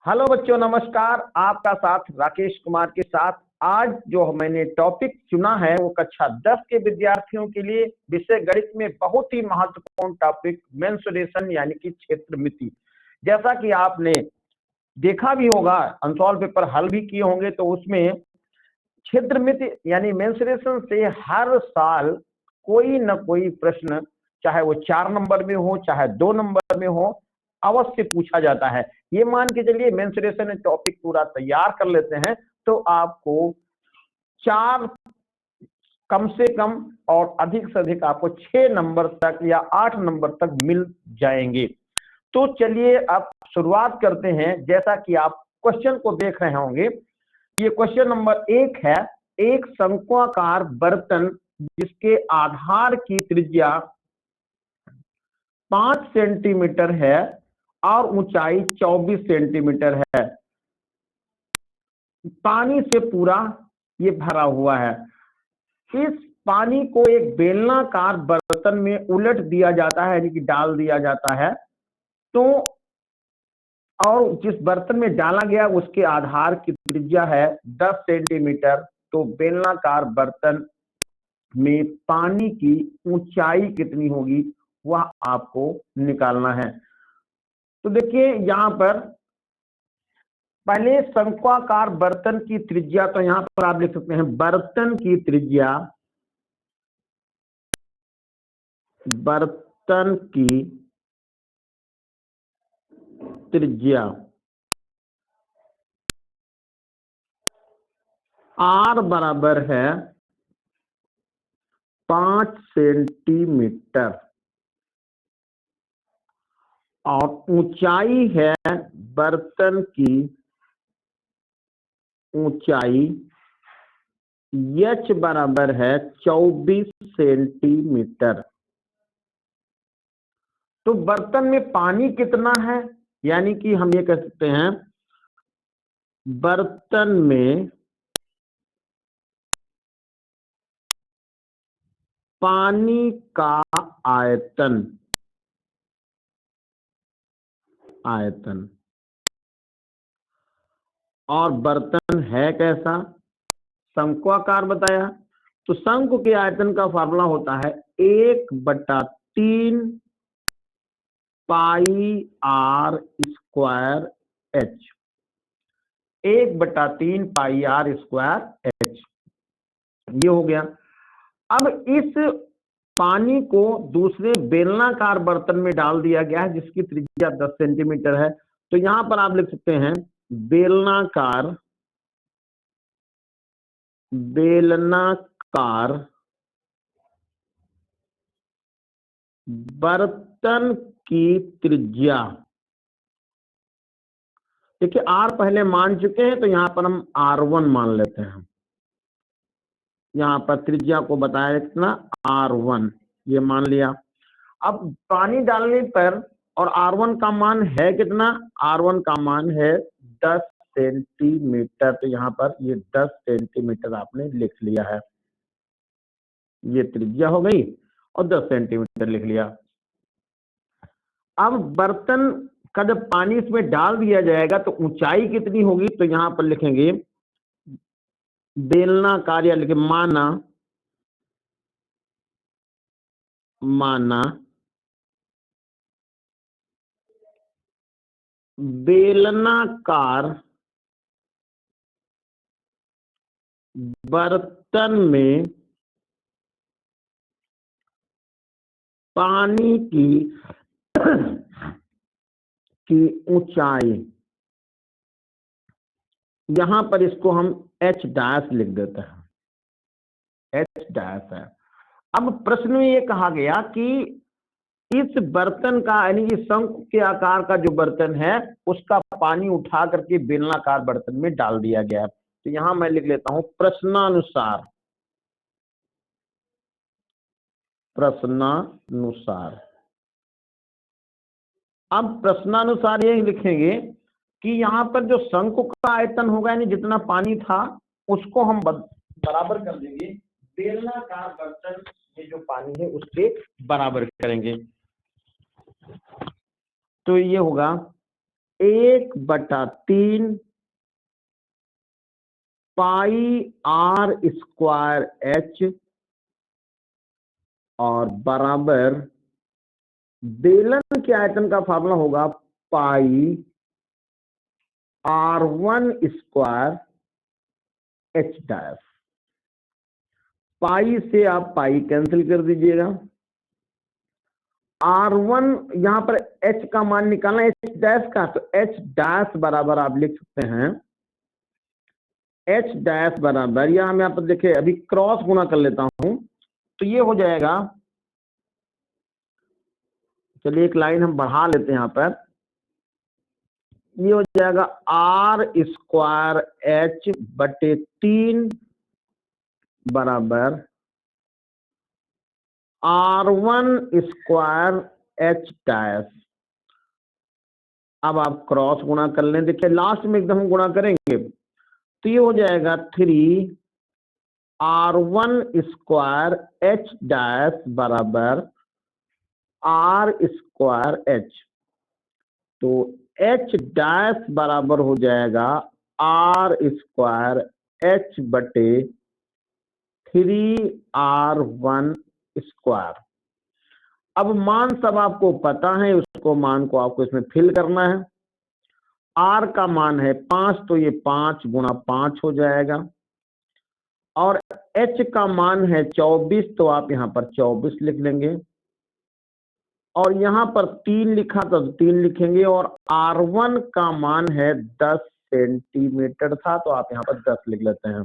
Hello बच्चों, नमस्कार। आपका साथ राकेश कुमार के साथ। आज जो मैंने टॉपिक चुना है वो कक्षा 10 के विद्यार्थियों के लिए विषय गणित में बहुत ही महत्वपूर्ण टॉपिक मेंसुरेशन यानी कि क्षेत्रमिति। जैसा कि आपने देखा भी होगा, अनसॉल्व पेपर हल भी किए होंगे, तो उसमें क्षेत्रमिति यानी मेंसुरेशन से हर साल कोई न कोई प्रश्न, चाहे वो 4 नंबर में हो चाहे 2 नंबर में हो, अवश्य पूछा जाता है। ये मान के चलिए मेंसुरेशन टॉपिक पूरा तैयार कर लेते हैं तो आपको 4 कम से कम और अधिक से अधिक आपको 6 नंबर तक या 8 नंबर तक मिल जाएंगे। तो चलिए अब शुरुआत करते हैं। जैसा कि आप क्वेश्चन को देख रहे होंगे, ये क्वेश्चन नंबर 1 है। एक शंक्वाकार बर्तन जिसके आधार की त्रिज्या 5 सेंटीमीटर है और ऊंचाई 24 सेंटीमीटर है, पानी से पूरा ये भरा हुआ है। इस पानी को एक बेलनाकार बर्तन में उलट दिया जाता है, यानी कि डाल दिया जाता है। तो और जिस बर्तन में डाला गया उसके आधार की त्रिज्या है 10 सेंटीमीटर। तो बेलनाकार बर्तन में पानी की ऊंचाई कितनी होगी वह आपको निकालना है। तो देखिए यहां पर पहले शंक्वाकार बर्तन की त्रिज्या, तो यहां पर आप लिख सकते हैं बर्तन की त्रिज्या, बर्तन की त्रिज्या R बराबर है 5 सेंटीमीटर और ऊंचाई है बर्तन की ऊंचाई H बराबर है 24 सेंटीमीटर। तो बर्तन में पानी कितना है, यानी कि हम ये कह सकते हैं बर्तन में पानी का आयतन, और बर्तन है कैसा, शंक्वाकार बताया। तो शंकु के आयतन का फार्मूला होता है 1/3 पाई R स्क्वायर H, 1/3 पाई R स्क्वायर H, ये हो गया। अब इस पानी को दूसरे बेलनाकार बर्तन में डाल दिया गया है जिसकी त्रिज्या 10 सेंटीमीटर है। तो यहां पर आप लिख सकते हैं बेलनाकार बर्तन की त्रिज्या। देखिए R पहले मान चुके हैं तो यहां पर हम R1 मान लेते हैं। यहां पर त्रिज्या को बताया कितना, R1, ये मान लिया। अब पानी डालने पर और R1 का मान है कितना, R1 का मान है 10 सेंटीमीटर। तो यहां पर ये 10 सेंटीमीटर आपने लिख लिया है, ये त्रिज्या हो गई और 10 सेंटीमीटर लिख लिया। अब बर्तन का जब पानी इसमें डाल दिया जाएगा तो ऊंचाई कितनी होगी, तो यहां पर लिखेंगे बेलनाकार, या लिखे माना बेलनाकार बर्तन में पानी की ऊंचाई, यहां पर इसको हम H डैश लिख देते हैं, H डैश है। अब प्रश्न में ये कहा गया कि इस बर्तन का, यानी कि शंकु के आकार का जो बर्तन है उसका पानी उठा करके बेलनाकार बर्तन में डाल दिया गया। तो यहां मैं लिख लेता हूं प्रश्नानुसार, अब प्रश्नानुसार ये लिखेंगे कि यहाँ पर जो शंकु का आयतन होगा, यानी जितना पानी था उसको हम बराबर कर देंगे बेलनाकार बर्तन में जो पानी है उसके बराबर करेंगे। तो ये होगा 1/3 पाई आर स्क्वायर एच और बराबर बेलन के आयतन का फार्मूला होगा पाई R1 स्क्वायर एच डैश। पाई से आप पाई कैंसिल कर दीजिएगा। R1 यहां पर H का मान निकालना है H डैश का, तो H डैश बराबर आप लिख सकते हैं H डैश बराबर, या हम यहां पर देखिए अभी क्रॉस गुना कर लेता हूं तो ये हो जाएगा, चलिए एक लाइन हम बढ़ा लेते हैं यहां पर, ये हो जाएगा R स्क्वायर H बटे 3 बराबर R1 स्क्वायर एच डैश। अब आप क्रॉस गुणा कर लें, देखिए लास्ट में एकदम हम गुणा करेंगे तो ये हो जाएगा 3 R1 स्क्वायर एच डैश बराबर R स्क्वायर एच। तो एच डैश बराबर हो जाएगा R स्क्वायर एच बटे 3R1 स्क्वायर। अब मान सब आपको पता है, उसको मान को आपको इसमें फिल करना है। R का मान है 5, तो ये 5 गुणा 5 हो जाएगा, और H का मान है 24, तो आप यहां पर 24 लिख लेंगे, और यहां पर 3 लिखा तो 3 लिखेंगे, और R1 का मान है 10 सेंटीमीटर था, तो आप यहां पर 10 लिख लेते हैं।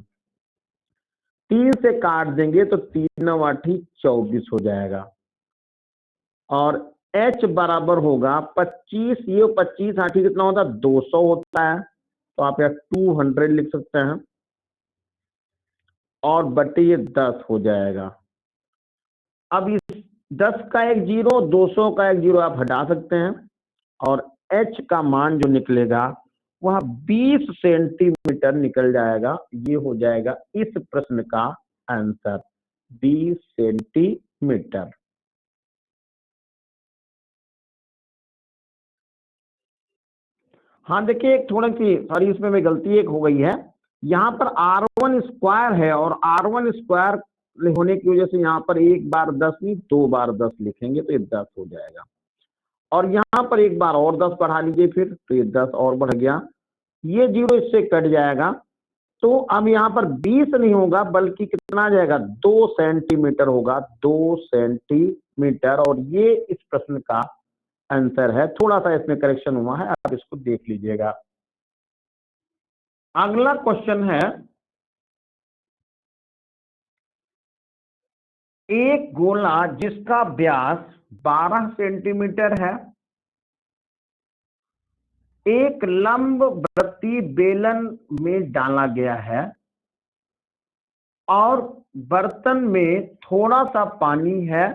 3 से काट देंगे तो 3 8 24 हो जाएगा, और H बराबर होगा 25, ये 25 8 कितना होता है 200 होता है, तो आप यहाँ 200 लिख सकते हैं, और बटे ये 10 हो जाएगा। अब इस 10 का एक जीरो, 200 का एक जीरो आप हटा सकते हैं, और H का मान जो निकलेगा वह 20 सेंटीमीटर निकल जाएगा। ये हो जाएगा इस प्रश्न का आंसर, 20 सेंटीमीटर। हाँ देखिए, एक थोड़ा सी सॉरी, इसमें में गलती एक हो गई है, यहाँ पर R1 स्क्वायर है, और R1 स्क्वायर होने की वजह से यहाँ पर एक बार 10 नहीं 2 बार 10 लिखेंगे, तो ये 10 हो जाएगा, और यहाँ पर एक बार और 10 बढ़ा लीजिए फिर, तो ये 10 और बढ़ गया, ये जीरो इससे कट जाएगा, तो अब यहाँ पर 20 नहीं होगा बल्कि कितना आ जाएगा 2 सेंटीमीटर होगा, 2 सेंटीमीटर, और ये इस प्रश्न का आंसर है। थोड़ा सा इसमें करेक्शन हुआ है, आप इसको देख लीजिएगा। अगला क्वेश्चन है, एक गोला जिसका व्यास 12 सेंटीमीटर है, एक लंब वृत्तीय बेलन में डाला गया है, और बर्तन में थोड़ा सा पानी है,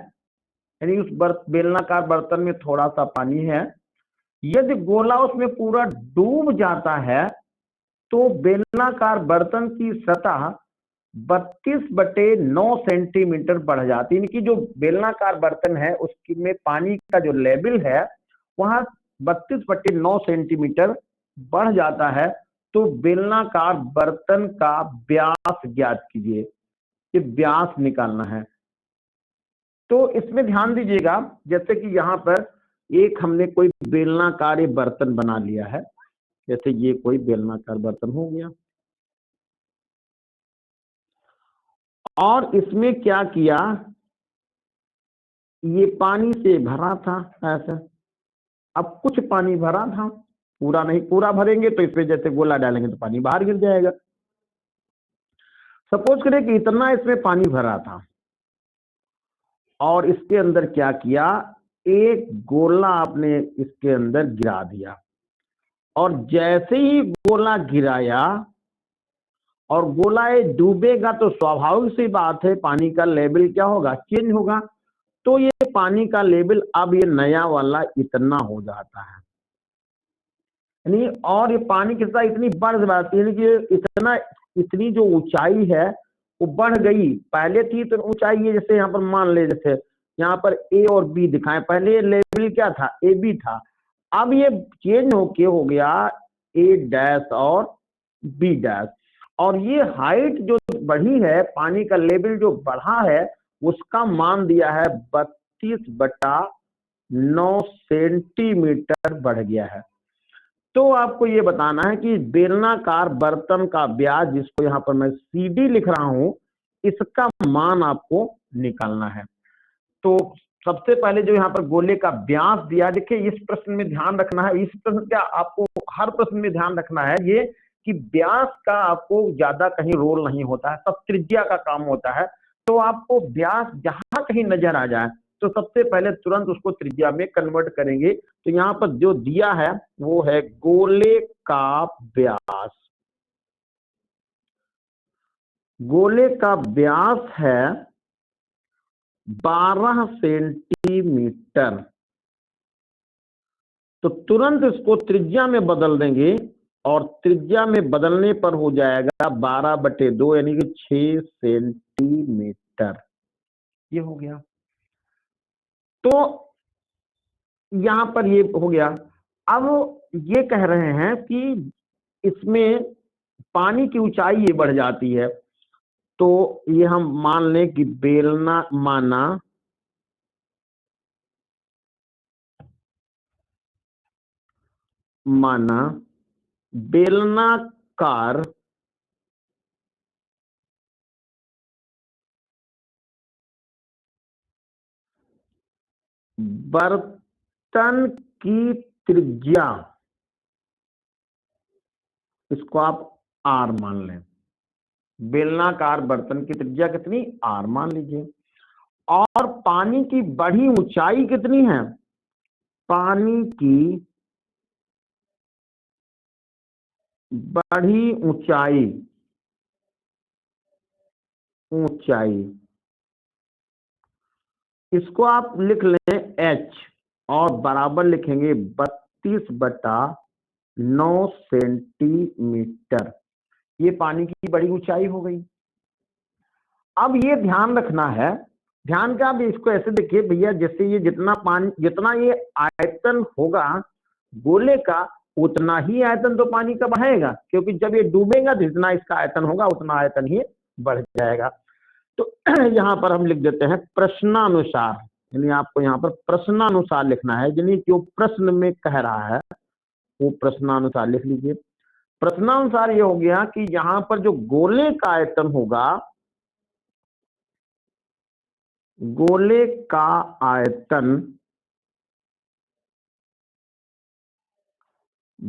यानी उस बेलनाकार बर्तन में थोड़ा सा पानी है। यदि गोला उसमें पूरा डूब जाता है तो बेलनाकार बर्तन की सतह 32/9 सेंटीमीटर बढ़ जाती है, यानी कि जो बेलनाकार बर्तन है उसकी में पानी का जो लेवल है वहां 32/9 सेंटीमीटर बढ़ जाता है। तो बेलनाकार बर्तन का व्यास ज्ञात कीजिए, ये व्यास निकालना है। तो इसमें ध्यान दीजिएगा, जैसे कि यहाँ पर एक हमने कोई बेलनाकार बर्तन बना लिया है, जैसे ये कोई बेलनाकार बर्तन हो गया, और इसमें क्या किया, ये पानी से भरा था ऐसा, अब कुछ पानी भरा था, पूरा नहीं, पूरा भरेंगे तो इसमें जैसे गोला डालेंगे तो पानी बाहर गिर जाएगा। सपोज करें कि इतना इसमें पानी भरा था, और इसके अंदर क्या किया, एक गोला आपने इसके अंदर गिरा दिया, और जैसे ही गोला गिराया और गोला ये डूबेगा तो स्वाभाविक सी बात है पानी का लेवल क्या होगा, चेंज होगा। तो ये पानी का लेवल अब ये नया वाला इतना हो जाता है, यानी और ये पानी की सतह इतनी बढ़ जाती है कि इतना इतनी जो ऊंचाई है वो बढ़ गई। पहले थी तो ऊंचाई है, जैसे यहाँ पर मान ले, जैसे यहाँ पर ए और बी दिखाएं, पहले लेवल क्या था, ए बी था, अब ये चेंज होके हो गया ए डैश और बी डैश, और ये हाइट जो बढ़ी है, पानी का लेवल जो बढ़ा है, उसका मान दिया है 32/9 सेंटीमीटर बढ़ गया है। तो आपको ये बताना है कि बेलनाकार बर्तन का व्यास, जिसको यहाँ पर मैं CD लिख रहा हूं, इसका मान आपको निकालना है। तो सबसे पहले जो यहाँ पर गोले का व्यास दिया, देखिए इस प्रश्न में ध्यान रखना है, इस प्रश्न का आपको हर प्रश्न में ध्यान रखना है ये कि व्यास का आपको ज्यादा कहीं रोल नहीं होता है, सब त्रिज्या का काम होता है। तो आपको व्यास जहां कहीं नजर आ जाए तो सबसे पहले तुरंत उसको त्रिज्या में कन्वर्ट करेंगे। तो यहाँ पर जो दिया है वो है गोले का व्यास। गोले का व्यास है 12 सेंटीमीटर। तो तुरंत इसको त्रिज्या में बदल देंगे, और त्रिज्या में बदलने पर हो जाएगा 12/2 यानी कि 6 सेंटीमीटर। ये हो गया। तो यहां पर ये हो गया। अब ये कह रहे हैं कि इसमें पानी की ऊंचाई ये बढ़ जाती है, तो ये हम मान लें कि बेलना माना बेलनाकार बर्तन की त्रिज्या, इसको आप आर मान लें। बेलनाकार बर्तन की त्रिज्या कितनी? आर मान लीजिए। और पानी की बढ़ी ऊंचाई कितनी है? पानी की बढ़ी ऊंचाई इसको आप लिख लें h, और बराबर लिखेंगे 32/9 सेंटीमीटर। ये पानी की बड़ी ऊंचाई हो गई। अब ये ध्यान रखना है, ध्यान का, आप इसको ऐसे देखिए भैया, जैसे ये जितना ये आयतन होगा गोले का, उतना ही आयतन तो पानी का बढ़ेगा, क्योंकि जब ये डूबेगा तो जितना इसका आयतन होगा उतना आयतन ही बढ़ जाएगा। तो यहाँ पर हम लिख देते हैं प्रश्नानुसार, यानी आपको यहाँ पर प्रश्नानुसार लिखना है, यानी जो प्रश्न में कह रहा है वो प्रश्नानुसार लिख लीजिए। प्रश्नानुसार ये हो गया कि यहाँ पर जो गोले का आयतन होगा, गोले का आयतन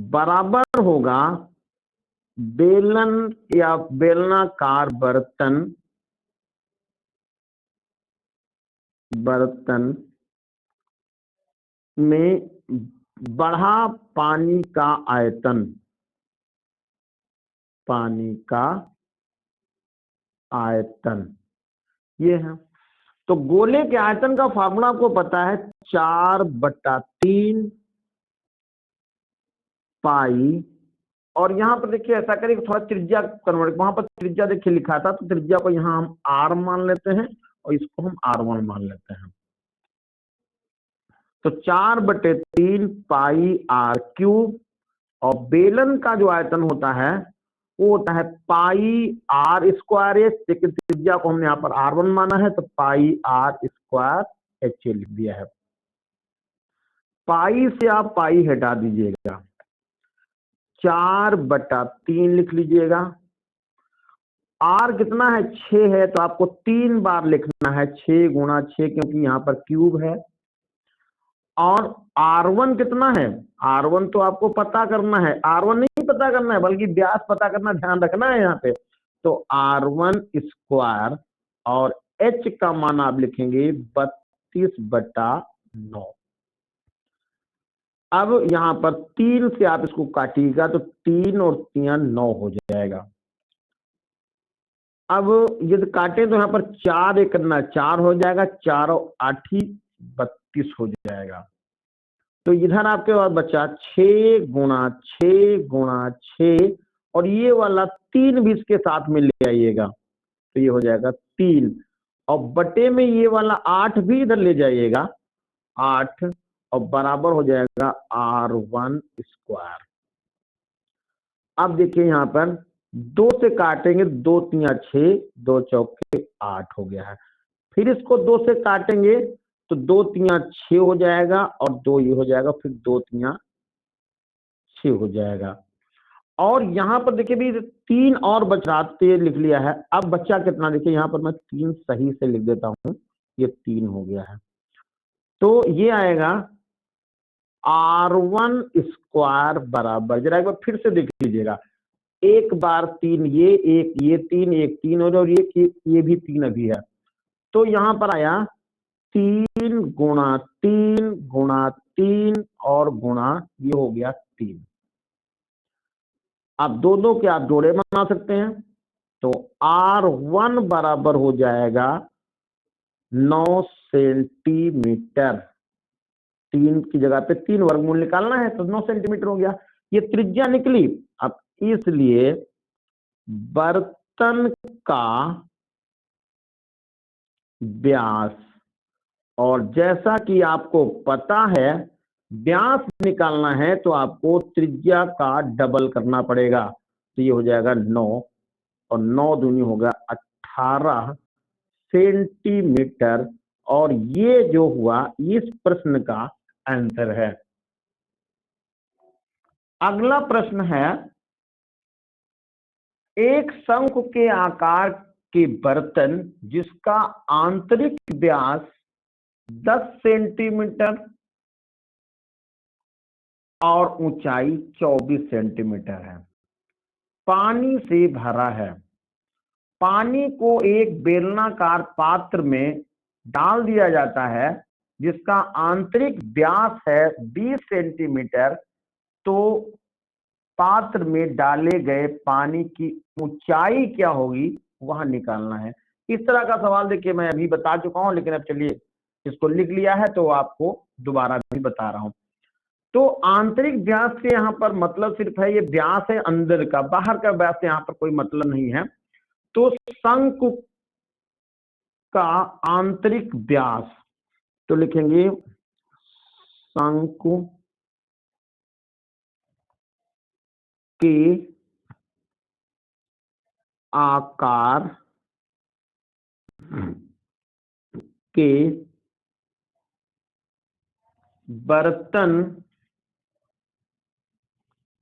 बराबर होगा बेलन या बेलनाकार बर्तन में बढ़ा पानी का आयतन, ये है। तो गोले के आयतन का फार्मूला आपको पता है 4/3 पाई। और यहाँ पर देखिए ऐसा करें थोड़ा त्रिज्या कन्वर्ट, वहां पर त्रिज्या देखिए लिखा था, तो त्रिज्या को यहाँ हम आर मान लेते हैं और इसको हम R1 मान लेते हैं। तो 4/3 पाई r3, और बेलन का जो आयतन होता है वो होता है πr²h, लेकिन त्रिज्या को हमने यहाँ पर R1 माना है, तो πr²h लिख दिया है। पाई से आप पाई हटा दीजिएगा, 4/3 लिख लीजिएगा। आर कितना है? 6 है, तो आपको 3 बार लिखना है, 6 गुणा 6, क्योंकि यहाँ पर क्यूब है। और R1 कितना है? R1 तो आपको पता करना है, R1 नहीं पता करना है बल्कि व्यास पता करना, ध्यान रखना है यहाँ पे। तो R1², और H का मान आप लिखेंगे 32/9। अब यहाँ पर 3 से आप इसको काटिएगा तो 3 और 3 9 हो जाएगा। अब यदि काटे तो यहाँ पर 4 1 4 हो जाएगा, 4 और 8 32 हो जाएगा। तो इधर आपके पास बचा 6 गुणा 6 गुणा 6, और ये वाला 3 भी इसके साथ में ले आइएगा, तो ये हो जाएगा 3, और बटे में ये वाला 8 भी इधर ले जाइएगा, 8, और बराबर हो जाएगा R1 स्क्वायर। अब देखिए यहाँ पर 2 से काटेंगे, 2 3 6, 2 चौके 8 हो गया है। फिर इसको 2 से काटेंगे तो 2 3 6 हो जाएगा और 2 ये हो जाएगा, फिर 2 3 6 हो जाएगा। और यहाँ पर देखिए भी 3 और बच रहा, तो ये लिख लिया है। अब बच्चा कितना, देखिए यहाँ पर मैं 3 सही से लिख देता हूँ, ये 3 हो गया है। तो ये आएगा R1 स्क्वायर बराबर, जरा एक बार फिर से देख लीजिएगा, एक बार 3 ये, एक ये 3, एक 3 और ये भी 3 अभी है। तो यहाँ पर आया 3 गुणा 3 गुणा 3 और गुणा ये हो गया 3। अब दो के आप जोड़े बना सकते हैं, तो R1 बराबर हो जाएगा 9 सेंटीमीटर। 3 की जगह पे 3 वर्गमूल निकालना है तो 9 सेंटीमीटर हो गया, ये त्रिज्या निकली। अब इसलिए बर्तन का व्यास, और जैसा कि आपको पता है व्यास निकालना है तो आपको त्रिज्या का डबल करना पड़ेगा, तो ये हो जाएगा 9 और 9 दूनी होगा 18 सेंटीमीटर। और ये जो हुआ इस प्रश्न का आंसर है। अगला प्रश्न है, एक शंकु के आकार के बर्तन जिसका आंतरिक व्यास 10 सेंटीमीटर और ऊंचाई 24 सेंटीमीटर है, पानी से भरा है। पानी को एक बेलनाकार पात्र में डाल दिया जाता है जिसका आंतरिक व्यास है 20 सेंटीमीटर, तो पात्र में डाले गए पानी की ऊंचाई क्या होगी वह निकालना है। इस तरह का सवाल देखिए मैं अभी बता चुका हूं, लेकिन अब चलिए इसको लिख लिया है तो आपको दोबारा भी बता रहा हूं। तो आंतरिक व्यास से यहाँ पर मतलब सिर्फ है ये व्यास है अंदर का, बाहर का व्यास से यहाँ पर कोई मतलब नहीं है। तो शंकु का आंतरिक व्यास, तो लिखेंगे शंकु के आकार के बर्तन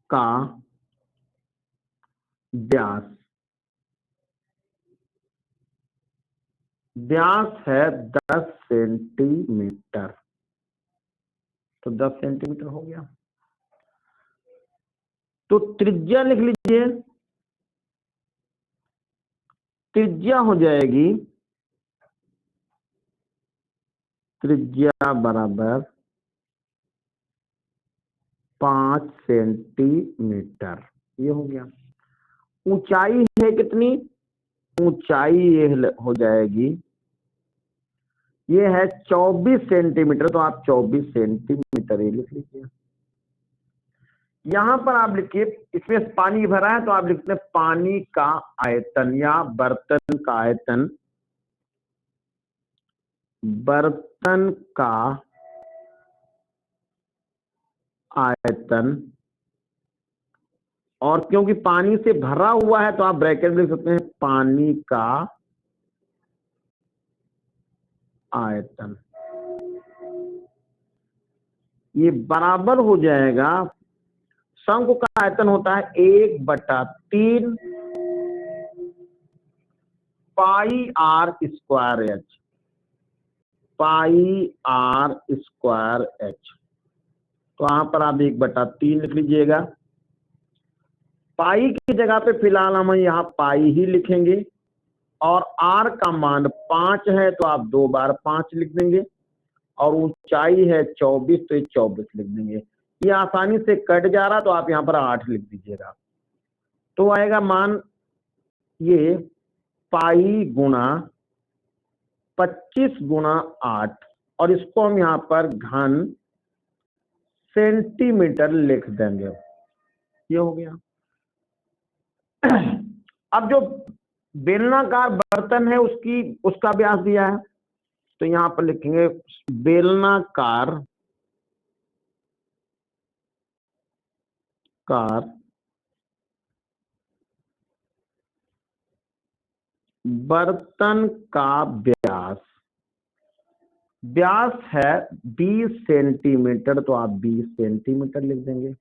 का व्यास, व्यास है 10 सेंटीमीटर, तो 10 सेंटीमीटर हो गया। तो त्रिज्या लिख लीजिए, त्रिज्या हो जाएगी, त्रिज्या बराबर 5 सेंटीमीटर, ये हो गया। ऊंचाई है कितनी, ऊंचाई ये हो जाएगी, ये है 24 सेंटीमीटर, तो आप 24 सेंटीमीटर ये लिख लीजिए। यहां पर आप लिखिए, इसमें पानी भरा है तो आप लिखते हैं पानी का आयतन या बर्तन का आयतन, बर्तन का आयतन। और क्योंकि पानी से भरा हुआ है तो आप ब्रैकेट में लिख सकते हैं पानी का आयतन, ये बराबर हो जाएगा, शंकु का आयतन होता है 1/3 pi r square h, pi r square h. तो यहां पर आप 1/3 लिख लीजिएगा। पाई की जगह पे फिलहाल हम यहाँ पाई ही लिखेंगे, और आर का मान 5 है तो आप 2 बार 5 लिख देंगे, और ऊंचाई है 24 तो ये 24 लिख देंगे। ये आसानी से कट जा रहा तो आप यहाँ पर 8 लिख दीजिएगा, तो आएगा मान ये पाई गुणा 25 गुणा 8, और इसको हम यहाँ पर घन सेंटीमीटर लिख देंगे, ये हो गया। अब जो बेलनाकार बर्तन है उसका व्यास दिया है, तो यहां पर लिखेंगे बेलनाकार कार बर्तन का व्यास व्यास है 20 सेंटीमीटर, तो आप 20 सेंटीमीटर लिख देंगे।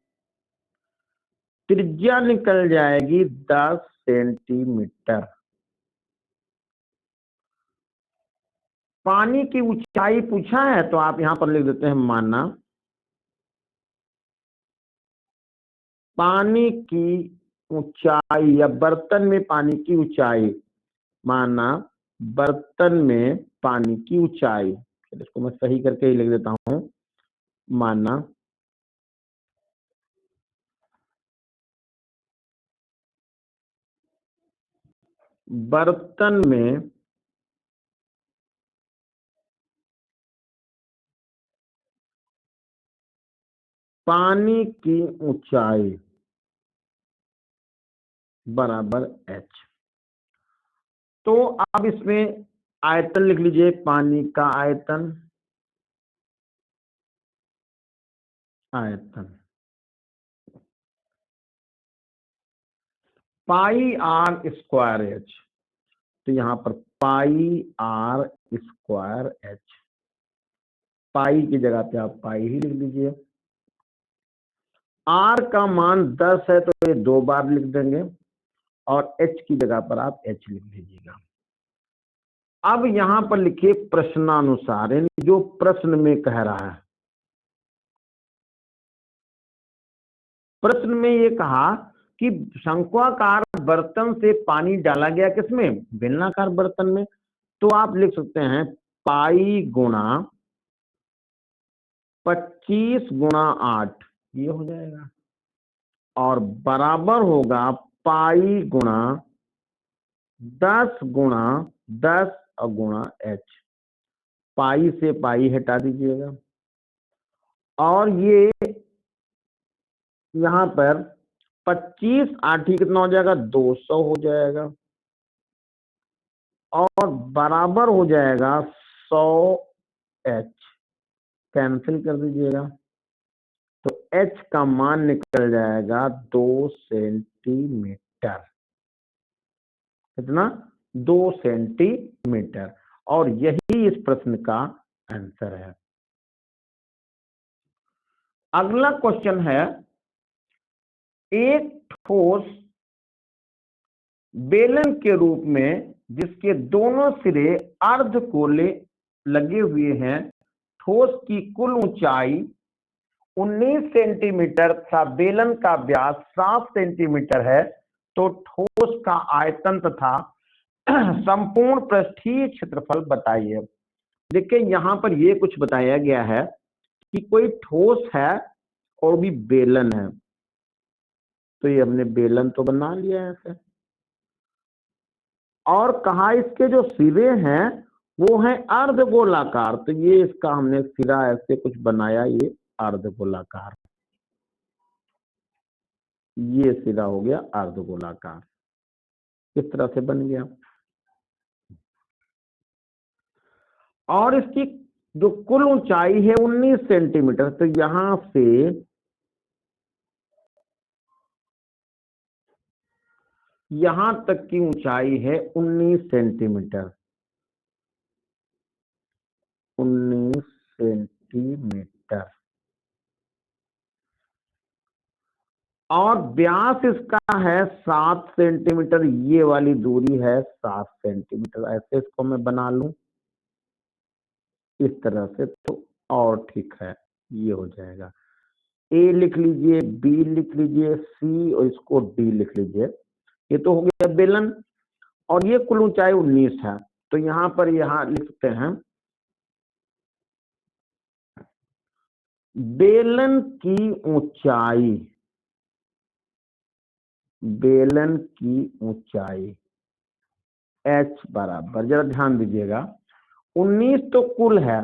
त्रिज्या निकल जाएगी 10 सेंटीमीटर। पानी की ऊंचाई पूछा है तो आप यहां पर लिख देते हैं माना पानी की ऊंचाई, या बर्तन में पानी की ऊंचाई, माना बर्तन में पानी की ऊंचाई। इसको मैं सही करके ही लिख देता हूं, माना बर्तन में पानी की ऊंचाई बराबर h। तो आप इसमें आयतन लिख लीजिए, पानी का आयतन, पाई आर स्क्वायर एच। तो यहां पर पाई आर स्क्वायर एच, पाई की जगह पे आप पाई ही लिख लीजिए। आर का मान 10 है तो ये 2 बार लिख देंगे, और एच की जगह पर आप एच लिख लीजिएगा। अब यहां पर लिखिए प्रश्नानुसार, यानी जो प्रश्न में कह रहा है। प्रश्न में ये कहा कि शंक्वाकार बर्तन से पानी डाला गया किसमें, बेलनाकार बर्तन में। तो आप लिख सकते हैं पाई गुणा 25 गुणा 8, ये हो जाएगा, और बराबर होगा पाई गुणा 10 गुणा 10 और गुणा एच। पाई से पाई हटा दीजिएगा, और ये यहां पर 25 8 ही कितना हो जाएगा, 200 हो जाएगा, और बराबर हो जाएगा 100 एच। कैंसिल कर दीजिएगा, तो एच का मान निकल जाएगा 2 सेंटीमीटर। कितना, 2 सेंटीमीटर। और यही इस प्रश्न का आंसर है। अगला क्वेश्चन है, एक ठोस बेलन के रूप में जिसके दोनों सिरे अर्धगोले लगे हुए हैं, ठोस की कुल ऊंचाई 19 सेंटीमीटर तथा बेलन का व्यास 7 सेंटीमीटर है, तो ठोस का आयतन तथा संपूर्ण पृष्ठीय क्षेत्रफल बताइए। देखिए यहां पर ये कुछ बताया गया है कि कोई ठोस है और भी बेलन है, तो ये हमने बेलन तो बना लिया है ऐसे, और कहा इसके जो सिरे हैं वो हैं अर्धगोलाकार, तो ये इसका हमने सिरा ऐसे कुछ बनाया, ये अर्धगोलाकार, ये सिरा हो गया अर्धगोलाकार। किस तरह से बन गया। और इसकी जो कुल ऊंचाई है 19 सेंटीमीटर, तो यहां से यहां तक की ऊंचाई है 19 सेंटीमीटर, 19 सेंटीमीटर, और व्यास इसका है 7 सेंटीमीटर, ये वाली दूरी है 7 सेंटीमीटर। ऐसे इसको मैं बना लूं इस तरह से, तो और ठीक है, ये हो जाएगा। ए लिख लीजिए, बी लिख लीजिए, सी, और इसको डी लिख लीजिए। ये तो हो गया बेलन, और ये कुल ऊंचाई 19 है, तो यहां पर यहां लिखते हैं बेलन की ऊंचाई, बेलन की ऊंचाई h बराबर, जरा ध्यान दीजिएगा, 19 तो कुल है,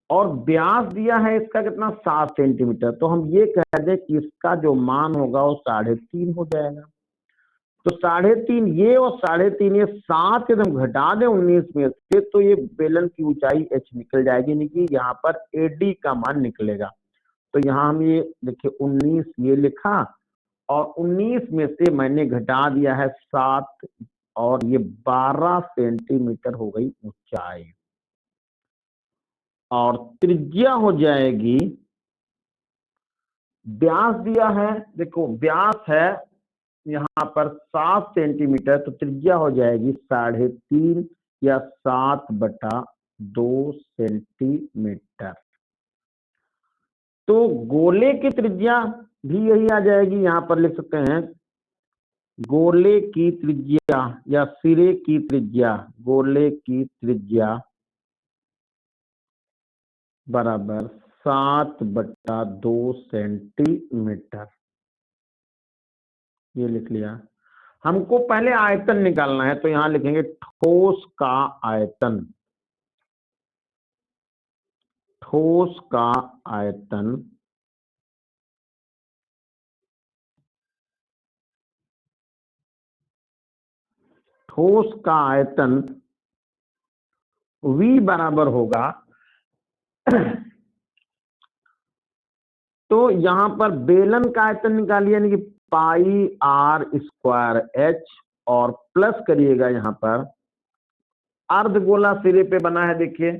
और व्यास दिया है इसका कितना, 7 सेंटीमीटर, तो हम ये कह दें कि इसका जो मान होगा वो 3.5 हो जाएगा। तो 3.5 ये और 3.5 ये 7 एकदम घटा दें 19 में से, तो ये बेलन की ऊंचाई h निकल जाएगी, यानी कि यहाँ पर AD का मान निकलेगा। तो यहाँ हम ये देखिए 19 ये लिखा, और 19 में से मैंने घटा दिया है 7 और ये 12 सेंटीमीटर हो गई ऊंचाई। और त्रिज्या हो जाएगी, व्यास दिया है, देखो व्यास है यहाँ पर 7 सेंटीमीटर, तो त्रिज्या हो जाएगी 3.5 या 7/2 सेंटीमीटर। तो गोले की त्रिज्या भी यही आ जाएगी, यहां पर लिख सकते हैं गोले की त्रिज्या या सिरे की त्रिज्या, गोले की त्रिज्या बराबर 7/2 सेंटीमीटर। ये लिख लिया। हमको पहले आयतन निकालना है, तो यहां लिखेंगे ठोस का आयतन, ठोस का आयतन ठोस का आयतन V बराबर होगा तो यहां पर बेलन का आयतन निकालिए, यानी कि πr²h और प्लस करिएगा, यहां पर अर्धगोला सिरे पे बना है, देखिए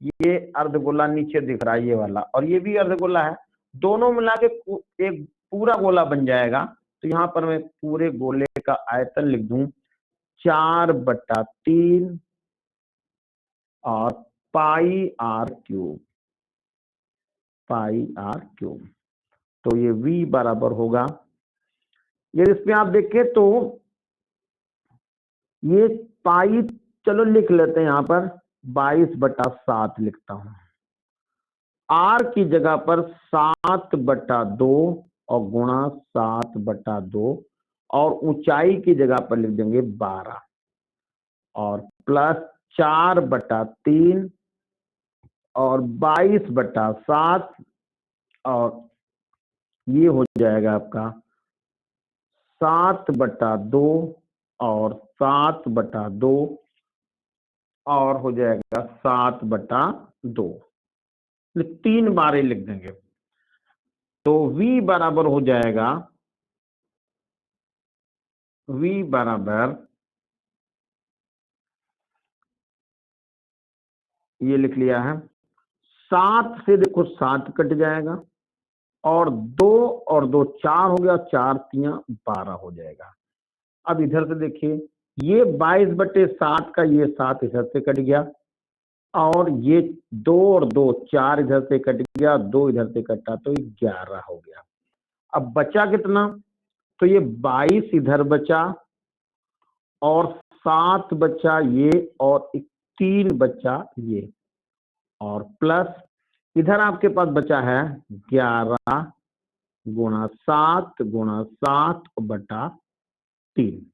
ये अर्धगोला नीचे दिख रहा है ये वाला, और ये भी अर्धगोला है, दोनों मिला के एक पूरा गोला बन जाएगा। तो यहाँ पर मैं पूरे गोले का आयतन लिख दूं 4/3 और πr³, πr³। तो ये V बराबर होगा, ये इसमें आप देखें तो ये पाई, चलो लिख लेते हैं, यहाँ पर 22/7 लिखता हूं, R की जगह पर 7/2 और गुणा 7/2 और ऊंचाई की जगह पर लिख देंगे 12 और प्लस 4/3 और 22/7 और ये हो जाएगा आपका 7/2 और 7/2 और हो जाएगा 7/2, 3 बार लिख देंगे। तो V बराबर हो जाएगा, V बराबर ये लिख लिया है, 7 से देखो 7 कट जाएगा और 2 और 2 4 हो गया, 4 3 12 हो जाएगा। अब इधर से देखिए, ये 22/7 का ये 7 इधर से कट गया और ये 2 और 2 4 इधर से कट गया, 2 इधर से कटा, तो 11 हो गया। अब बचा कितना, तो ये 22 इधर बचा और 7 बचा ये और 3 बचा ये और प्लस इधर आपके पास बचा है 11 गुणा 7 गुणा 7/3।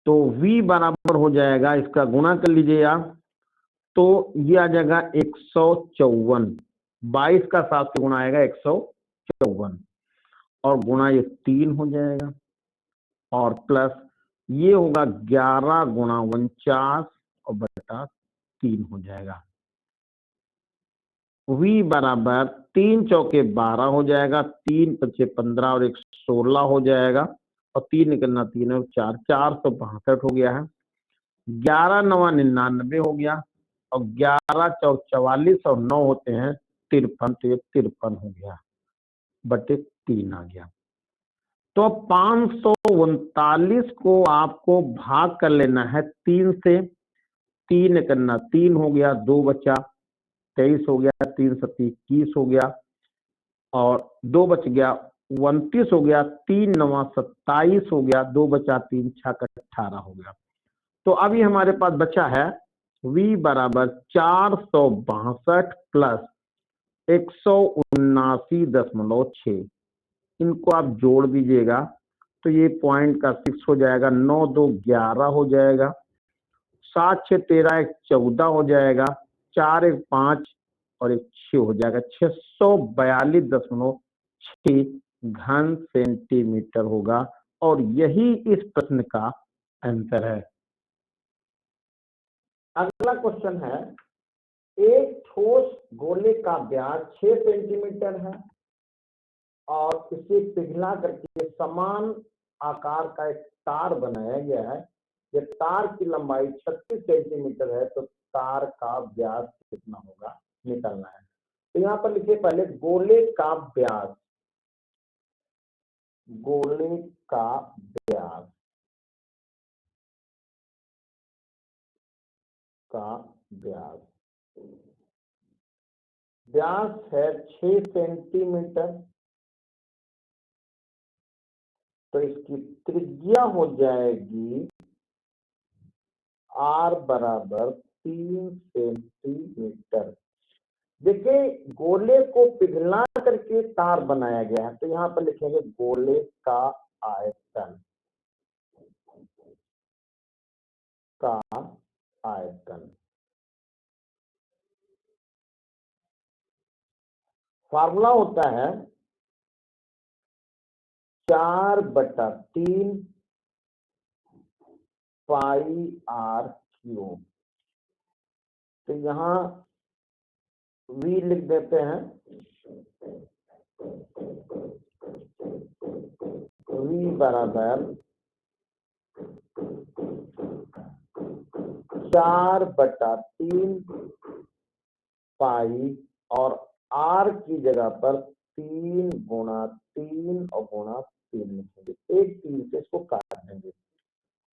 तो V बराबर हो जाएगा, इसका गुणा कर लीजिए आप, तो ये आ जाएगा 154, 22 का 7 से गुणा आएगा 154 और गुणा ये 3 हो जाएगा और प्लस ये होगा 11 गुणा 49 और बटा 3 हो जाएगा। V बराबर 3 चौके 12 हो जाएगा, 3 पचे 15 और 1 16 हो जाएगा और 3 निकलना 3 और 4 462 हो गया है। 11 9 99 हो गया और 11 4 44 और 9 होते हैं 53, तो ये 53 हो गया बटे 3 आ गया। तो 539 को आपको भाग कर लेना है 3 से, 3 करना 3 हो गया, 2 बचा 23 हो गया, 3 7 21 हो गया और 2 बच गया 29 हो गया, 3 9 27 हो गया, 2 बचा 3 6 18 हो गया। तो अभी हमारे पास बचा है V बराबर 462 प्लस 179.6, इनको आप जोड़ दीजिएगा तो ये पॉइंट का 6 हो जाएगा, 9 2 11 हो जाएगा, 7 6 13 1 14 हो जाएगा, 4 1 5 और 1 6 हो जाएगा, 642.6 घन सेंटीमीटर होगा और यही इस प्रश्न का आंसर है। अगला क्वेश्चन है, एक ठोस गोले का व्यास 6 सेंटीमीटर है और इसे पिघला करके समान आकार का एक तार बनाया गया है। ये तार की लंबाई 36 सेंटीमीटर है, तो तार का व्यास कितना होगा निकालना है। तो यहाँ पर लिखिए पहले गोले का व्यास, गोले का व्यास व्यास है 6 सेंटीमीटर, तो इसकी त्रिज्या हो जाएगी r बराबर 3 सेंटीमीटर। देखिए गोले को पिघला करके तार बनाया गया है, तो यहाँ पर लिखेंगे गोले का आयतन, फार्मूला होता है 4/3 पाई r क्यूब। तो यहाँ v लिख देते हैं, v बराबर 4/3 पाई और r की जगह पर 3 गुणा 3 और गुणा 3 लिखेंगे। एक 3 से इसको काट देंगे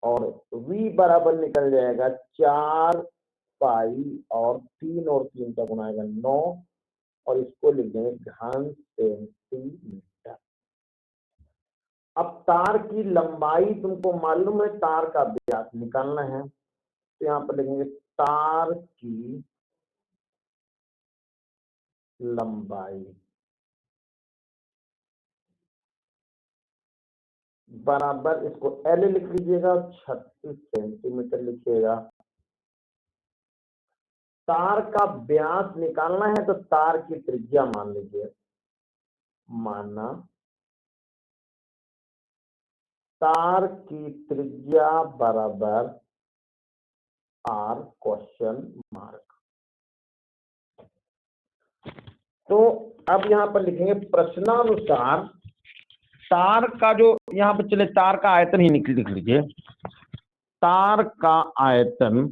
और v बराबर निकल जाएगा 4 पाई और 3 का गुना आएगा 9 और इसको लिख देंगे घन सेंटीमीटर। अब तार की लंबाई तुमको मालूम है, तार का व्यास निकालना है, तो यहाँ पर लिखेंगे तार की लंबाई बराबर, इसको L लिख लीजिएगा, 36 सेंटीमीटर लिखिएगा। तार का व्यास निकालना है तो तार की त्रिज्या मान लीजिए, माना तार की त्रिज्या बराबर r क्वेश्चन मार्क। तो अब यहाँ पर लिखेंगे प्रश्नानुसार तार का जो यहाँ पर, चले तार का आयतन ही लिख लीजिए, तार का आयतन,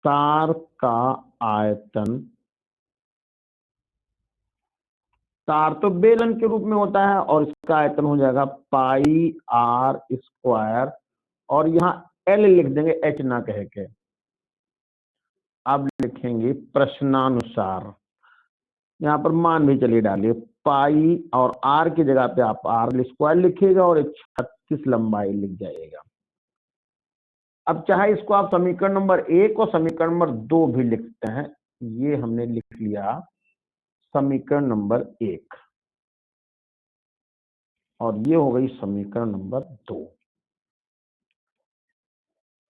तार का आयतन, तार तो बेलन के रूप में होता है और इसका आयतन हो जाएगा पाई r स्क्वायर और यहाँ L लिख देंगे, h ना कह के। अब लिखेंगे प्रश्नानुसार, यहाँ पर मान भी चलिए डालिए, पाई और r की जगह पे आप r स्क्वायर लिखिएगा और 36 लंबाई लिख जाइएगा। अब चाहे इसको आप समीकरण नंबर 1 और समीकरण नंबर 2 भी लिखते हैं, ये हमने लिख लिया समीकरण नंबर 1 और ये हो गई समीकरण नंबर 2।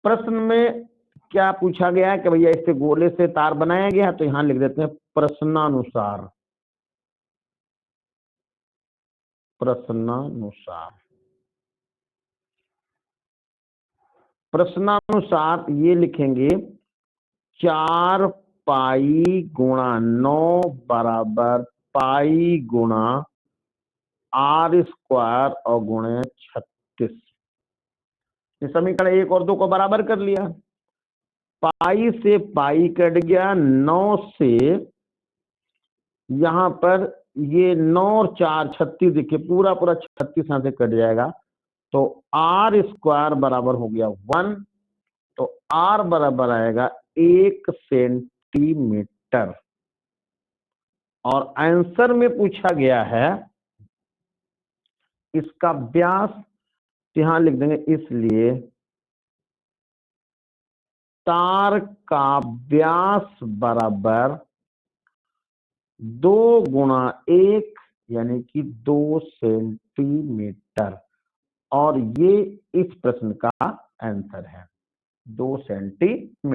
प्रश्न में क्या पूछा गया है कि भैया इससे गोले से तार बनाया गया है, तो यहां लिख देते हैं प्रश्नानुसार, प्रश्नानुसार ये लिखेंगे 4 पाई गुणा 9 बराबर पाई गुणा r स्क्वायर और गुणे 36। समीकरण 1 और 2 को बराबर कर लिया, पाई से पाई कट गया, 9 से यहाँ पर ये 9 और 4 36, देखिए पूरा 36 यहाँ से कट जाएगा, तो r स्क्वायर बराबर हो गया 1, तो r बराबर आएगा 1 सेंटीमीटर। और आंसर में पूछा गया है इसका व्यास, यहां लिख देंगे, इसलिए तार का व्यास बराबर 2 गुणा 1 यानी कि 2 सेंटीमीटर, और ये इस प्रश्न का आंसर है 2 सेंटीमीटर।